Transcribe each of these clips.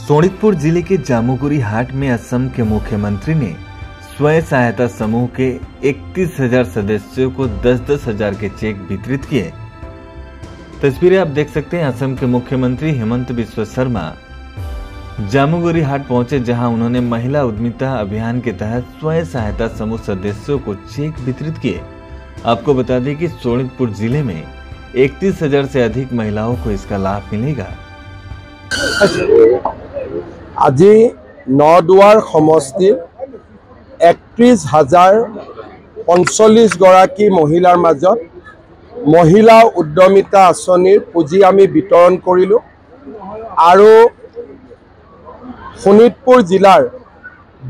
सोनितपुर जिले के जामुगुरी हाट में असम के मुख्यमंत्री ने स्वयं सहायता समूह के 31,000 सदस्यों को 10-10 हजार के चेक वितरित किए। तस्वीरें आप देख सकते हैं। असम के मुख्यमंत्री हेमंत बिस्वा शर्मा जामुगुरी हाट पहुंचे, जहां उन्होंने महिला उद्यमिता अभियान के तहत स्वयं सहायता समूह सदस्यों को चेक वितरित किए। आपको बता दें कि सोनितपुर जिले में 31,000 से अधिक महिलाओं को इसका लाभ मिलेगा। আজি নদুৱাৰ সমষ্টিৰ 31,045 গৰাকী মহিলাৰ মাজত মহিলা উদ্যমিতা আঁচনিৰ পুঁজি আমি বিতৰণ কৰিলোঁ আৰু শোণিতপুৰ জিলাৰ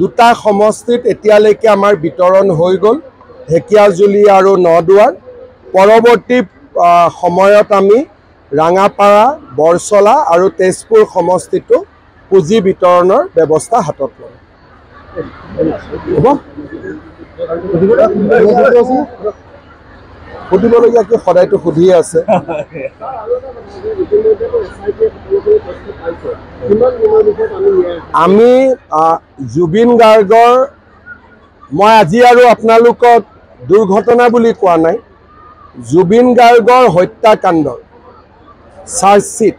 দুটা সমষ্টিত এতিয়ালৈকে আমাৰ বিতৰণ হৈ গ'ল, ঢেকিয়াজুলি আৰু নদুৱাৰ। পৰৱৰ্তী সময়ত আমি ৰাঙাপাৰা, বৰছলা আৰু তেজপুৰ সমষ্টিটো পুঁজি বিতৰণৰ ব্যৱস্থা হাতত ল'ম। সুধিবলগীয়া কি সদায়তো সুধিয়ে আছে। আমি জুবিন গাৰ্গৰ, মই আজি আৰু আপোনালোকক দুৰ্ঘটনা বুলি কোৱা নাই, জুবিন গাৰ্গৰ হত্যাকাণ্ডৰ চাৰ্জশ্বিট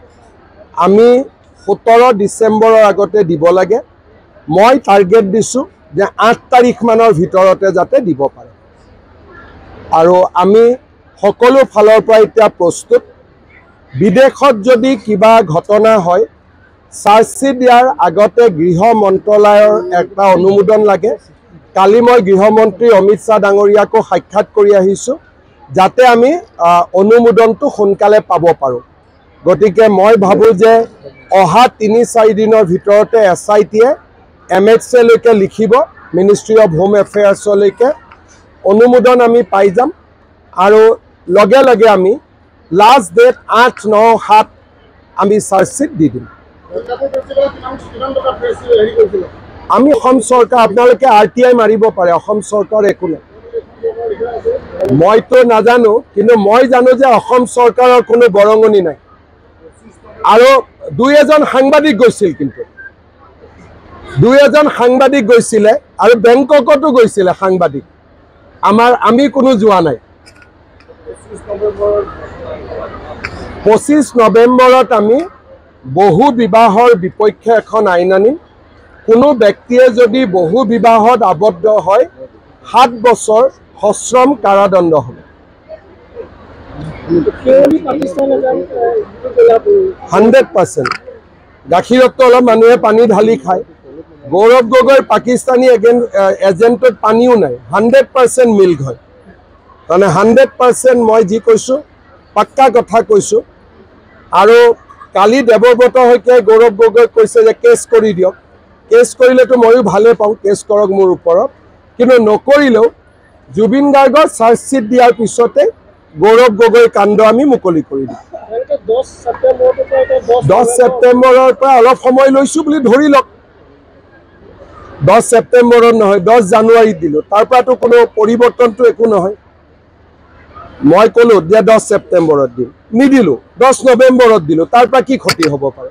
আমি 17 ডিচেম্বৰৰ আগতে দিব লাগে। মই টাৰ্গেট দিছোঁ যে 8 তাৰিখ মানৰ ভিতৰতে যাতে দিব পাৰে, আৰু আমি সকলো ফালৰ পৰা এতিয়া প্ৰস্তুত। বিদেশত যদি কিবা ঘটনা হয়, চাৰ্জশ্বিট দিয়াৰ আগতে গৃহ মন্ত্ৰালয়ৰ এটা অনুমোদন লাগে। কালি মই গৃহমন্ত্ৰী অমিত শ্বাহ ডাঙৰীয়াকো সাক্ষাৎ কৰি আহিছোঁ, যাতে আমি অনুমোদনটো সোনকালে পাব পাৰোঁ। গতিকে মই ভাবোঁ যে অহা 3-4 দিনৰ ভিতৰতে SITয়ে MHAলৈকে লিখিব, মিনিষ্ট্ৰী অফ হোম এফেয়াৰ্ছলৈকে অনুমোদন আমি পাই যাম, আৰু লগে লগে আমি লাষ্ট ডেট 8-9-7 আমি চাৰ্জশ্বিট দি দিম। আমি অসম চৰকাৰ, আপোনালোকে RTI মাৰিব পাৰে, অসম চৰকাৰ একো নাই। মইতো নাজানো, কিন্তু মই জানো যে অসম চৰকাৰৰ কোনো বৰঙণি নাই। আৰু 2-এজন সাংবাদিক গৈছিল, কিন্তু 2-এজন সাংবাদিক গৈছিলে, আৰু বেংককতো গৈছিলে সাংবাদিক। আমি কোনো যোৱা নাই। 25 নৱেম্বৰত আমি বহু বিবাহৰ বিপক্ষে এখন আইন আনিম। কোনো ব্যক্তিয়ে যদি বহু বিবাহত আবদ্ধ হয় 7 বছৰ সশ্ৰম কাৰাদণ্ড হ'ব। 100%। গাখীৰততো অলপ মানুহে পানী ঢালি খায়। গৌৰৱ গগৈৰ পাকিস্তানী এজেণ্টত পানীও নাই, 100% মিল্ক হয়। মানে 100% মই যি কৈছোঁ পাক্কা কথা কৈছোঁ। আৰু কালি দেৱব্ৰত শইকীয়াই গৌৰৱ গগৈক কৈছে যে কেছ কৰি দিয়ক। কেছ কৰিলেতো ময়ো ভালেই পাওঁ, কেছ কৰক মোৰ ওপৰত, কিন্তু নকৰিলেও জুবিন গাৰ্গৰ চাৰ্জশ্বিট দিয়াৰ পিছতে গৌৰৱ গগৈৰ কাণ্ড আমি মুকলি কৰি দিম। 10 ছেপ্টেম্বৰৰ পৰা অলপ সময় লৈছোঁ বুলি ধৰি লওক। 10 ছেপ্টেম্বৰত নহয়, 10 জানুৱাৰীত দিলোঁ। তাৰ পৰাতো কোনো পৰিৱৰ্তনটো একো নহয়। মই ক'লোঁ যে 10 ছেপ্টেম্বৰত দিম, নিদিলোঁ, 10 নৱেম্বৰত দিলোঁ। তাৰ পৰা কি ক্ষতি হ'ব পাৰে?